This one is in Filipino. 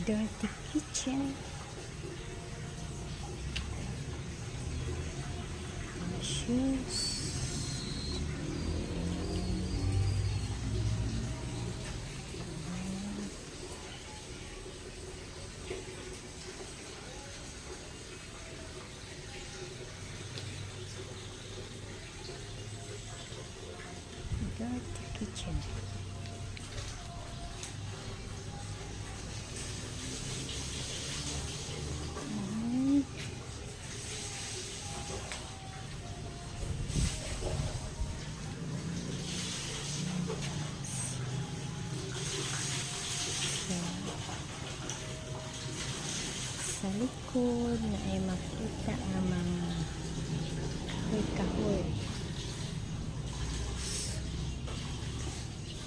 Dirty kitchen. Shoes. Dirty kitchen. Sa likod na ay makita ang mga kahoy-kahoy.